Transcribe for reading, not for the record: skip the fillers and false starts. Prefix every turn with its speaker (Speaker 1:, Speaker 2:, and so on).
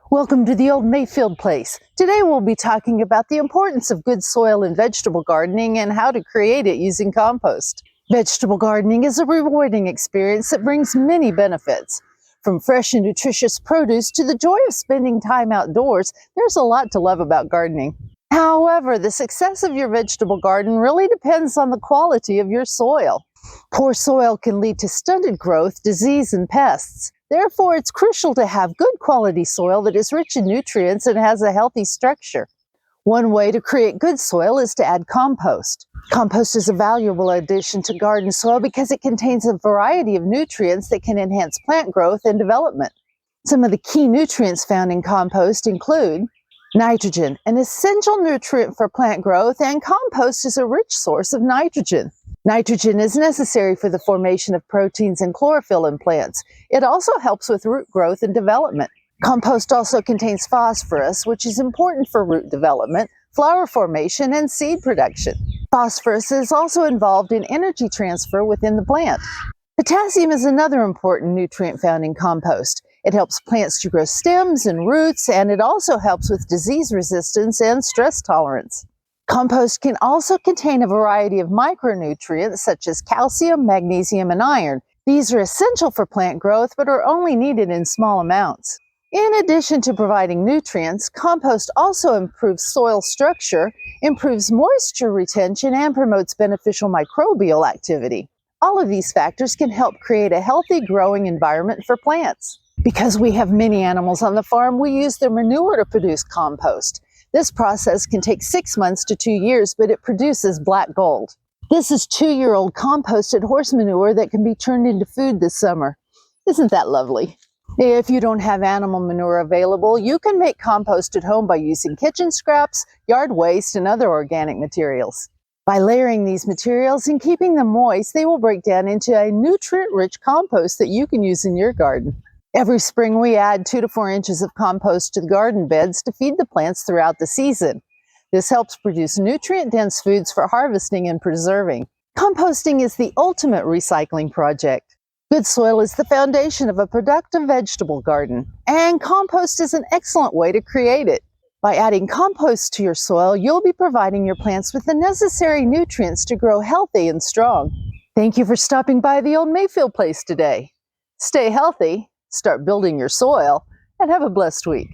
Speaker 1: Welcome to the old Mayfield place. Today we'll be talking about the importance of good soil in vegetable gardening and how to create it using compost. Vegetable gardening is a rewarding experience that brings many benefits. From fresh and nutritious produce to the joy of spending time outdoors, there's a lot to love about gardening. However, the success of your vegetable garden really depends on the quality of your soil. Poor soil can lead to stunted growth, disease, and pests. Therefore, it's crucial to have good quality soil that is rich in nutrients and has a healthy structure. One way to create good soil is to add compost. Compost is a valuable addition to garden soil because it contains a variety of nutrients that can enhance plant growth and development. Some of the key nutrients found in compost include nitrogen, an essential nutrient for plant growth, and compost is a rich source of nitrogen. Nitrogen is necessary for the formation of proteins and chlorophyll in plants. It also helps with root growth and development. Compost also contains phosphorus, which is important for root development, flower formation, and seed production. Phosphorus is also involved in energy transfer within the plant. Potassium is another important nutrient found in compost. It helps plants to grow stems and roots, and it also helps with disease resistance and stress tolerance. Compost can also contain a variety of micronutrients such as calcium, magnesium, and iron. These are essential for plant growth but are only needed in small amounts. In addition to providing nutrients, compost also improves soil structure, improves moisture retention, and promotes beneficial microbial activity. All of these factors can help create a healthy growing environment for plants. Because we have many animals on the farm, we use their manure to produce compost. This process can take 6 months to 2 years, but it produces black gold. This is 2-year-old composted horse manure that can be turned into food this summer. Isn't that lovely? If you don't have animal manure available, you can make compost at home by using kitchen scraps, yard waste, and other organic materials. By layering these materials and keeping them moist, they will break down into a nutrient-rich compost that you can use in your garden. Every spring, we add 2 to 4 inches of compost to the garden beds to feed the plants throughout the season. This helps produce nutrient-dense foods for harvesting and preserving. Composting is the ultimate recycling project. Good soil is the foundation of a productive vegetable garden, and compost is an excellent way to create it. By adding compost to your soil, you'll be providing your plants with the necessary nutrients to grow healthy and strong. Thank you for stopping by the old Mayfield place today. Stay healthy, start building your soil, and have a blessed week.